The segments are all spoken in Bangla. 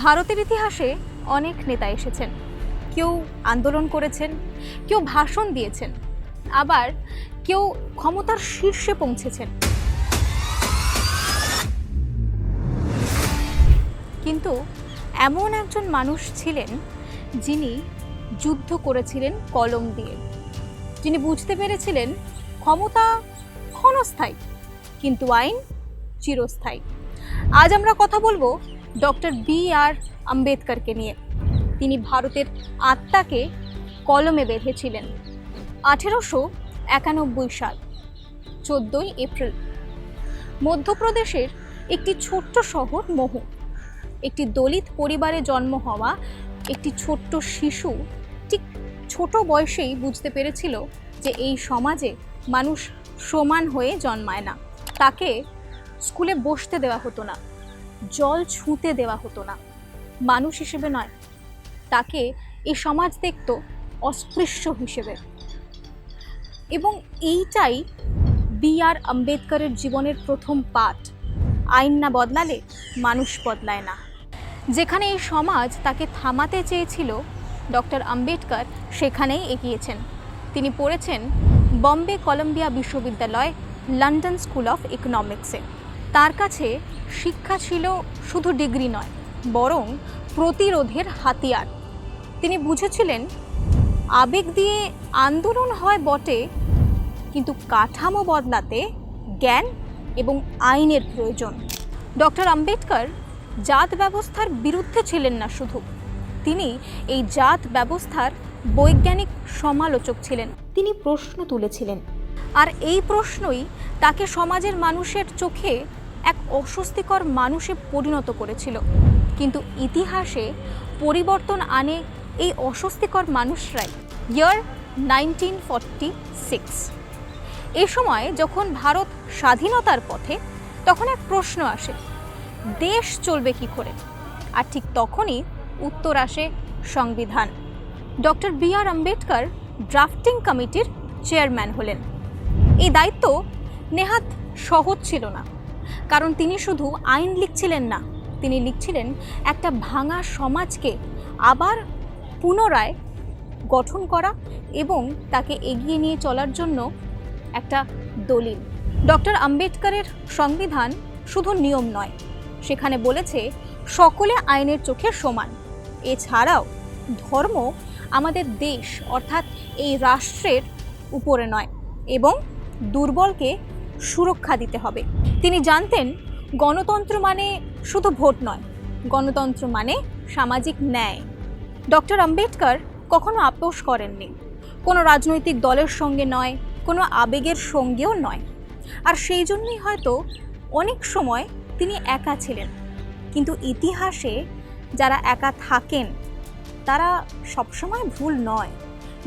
ভারতের ইতিহাসে অনেক নেতা এসেছেন। কেউ আন্দোলন করেছেন, কেউ ভাষণ দিয়েছেন, আবার কেউ ক্ষমতার শীর্ষে পৌঁছেছেন। কিন্তু এমন একজন মানুষ ছিলেন যিনি যুদ্ধ করেছিলেন কলম দিয়ে, যিনি বুঝতে পেরেছিলেন ক্ষমতা ক্ষণস্থায়ী কিন্তু আইন চিরস্থায়ী। আজ আমরা কথা বলবো ডক্টর বি.আর. আম্বেদকরকে নিয়ে। তিনি ভারতের আত্মাকে কলমে বেঁধেছিলেন। 1891 সাল 14 এপ্রিল মধ্যপ্রদেশের একটি ছোট্ট শহর মহু। একটি দলিত পরিবারে জন্ম হওয়া একটি ছোট্ট শিশু ঠিক ছোট বয়সেই বুঝতে পেরেছিল যে এই সমাজে মানুষ সমান হয়ে জন্মায় না। তাকে স্কুলে বসতে দেওয়া হতো না, জল ছুঁতে দেওয়া হতো না, মানুষ হিসেবে নয়, তাকে এই সমাজ দেখত অস্পৃশ্য হিসেবে। এবং এইটাই বি.আর. আম্বেদকরের জীবনের প্রথম পাঠ। আইন না বদলালে মানুষ বদলায় না। যেখানে এই সমাজ তাকে থামাতে চেয়েছিল, ডক্টর আম্বেদকর সেখানেই এগিয়েছেন। তিনি পড়েছেন বম্বে কলম্বিয়া বিশ্ববিদ্যালয়, লন্ডন স্কুল অফ ইকোনমিক্সে। তার কাছে শিক্ষা ছিল শুধু ডিগ্রি নয়, বরং প্রতিরোধের হাতিয়ার। তিনি বুঝেছিলেন আবেগ দিয়ে আন্দোলন হয় বটে, কিন্তু কাঠামো বদলাতে জ্ঞান এবং আইনের প্রয়োজন। ডক্টর আম্বেদকর জাত ব্যবস্থার বিরুদ্ধে ছিলেন না শুধু, তিনি এই জাত ব্যবস্থার বৈজ্ঞানিক সমালোচক ছিলেন। তিনি প্রশ্ন তুলেছিলেন, আর এই প্রশ্নই তাকে সমাজের মানুষের চোখে এক অস্বস্তিকর মানুষে পরিণত করেছিল। কিন্তু ইতিহাসে পরিবর্তন আনে এই অস্বস্তিকর মানুষরাই। ইয়ার 1946। এই সময় যখন ভারত স্বাধীনতার পথে, তখন এক প্রশ্ন আসে, দেশ চলবে কি করে? আর ঠিক তখনই উত্তর আসে সংবিধান। Doctor B R. আম্বেদকর ড্রাফটিং কমিটির চেয়ারম্যান হলেন। এই দায়িত্ব নেহাত সহজ ছিল না, কারণ তিনি শুধু আইন লিখছিলেন না, তিনি লিখছিলেন একটা ভাঙা সমাজকে আবার পুনরায় গঠন করা এবং তাকে এগিয়ে নিয়ে চলার জন্য একটা দলিল। ডক্টর আম্বেদকরের সংবিধান শুধু নিয়ম নয়, সেখানে বলেছে সকলে আইনের চোখে সমান। এছাড়াও ধর্ম আমাদের দেশ অর্থাৎ এই রাষ্ট্রের উপরে নয় এবং দুর্বলকে সুরক্ষা দিতে হবে। তিনি জানতেন গণতন্ত্র মানে শুধু ভোট নয়, গণতন্ত্র মানে সামাজিক ন্যায়। ডক্টর আম্বেদকর কখনো আপোষ করেননি, কোনো রাজনৈতিক দলের সঙ্গে নয়, কোনো আবেগের সঙ্গেও নয়। আর সেই জন্যই হয়তো অনেক সময় তিনি একা ছিলেন। কিন্তু ইতিহাসে যারা একা থাকেন তারা সবসময় ভুল নয়,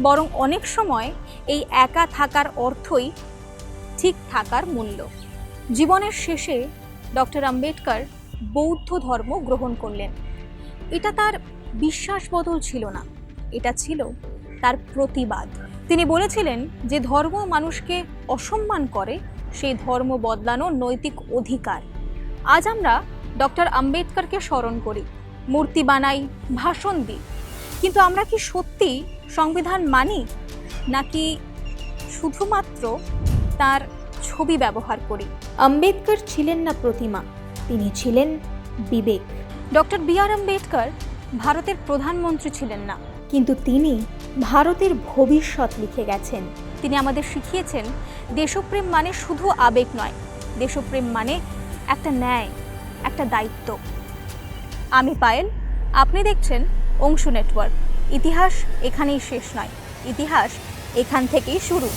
বরং অনেক সময় এই একা থাকার অর্থই ঠিক থাকার মূল্য। জীবনের শেষে ডক্টর আম্বেদকর বৌদ্ধ ধর্ম গ্রহণ করলেন। এটা তার বিশ্বাস বদল ছিল না, এটা ছিল তার প্রতিবাদ। তিনি বলেছিলেন যে ধর্ম মানুষকে অসম্মান করে, সেই ধর্ম বদলানো নৈতিক অধিকার। আজ আমরা ডক্টর আম্বেদকরকে স্মরণ করি, মূর্তি বানাই, ভাষণ দিই, কিন্তু আমরা কি সত্যি সংবিধান মানি, নাকি শুধুমাত্র তার ছবি ব্যবহার করি? আম্বেদকর ছিলেন না প্রতিমা, তিনি ছিলেন বিবেক। Doctor B R. আম্বেদকর ভারতের প্রধানমন্ত্রী ছিলেন না, কিন্তু তিনি ভারতের ভবিষ্যৎ লিখে গেছেন। তিনি আমাদের শিখিয়েছেন দেশপ্রেম মানে শুধু আবেগ নয়, দেশপ্রেম মানে একটা ন্যায়, একটা দায়িত্ব। আমি পায়েল, আপনি দেখছেন অংশু নেটওয়ার্ক। ইতিহাস এখানেই শেষ নয়, ইতিহাস এখান থেকেই শুরু।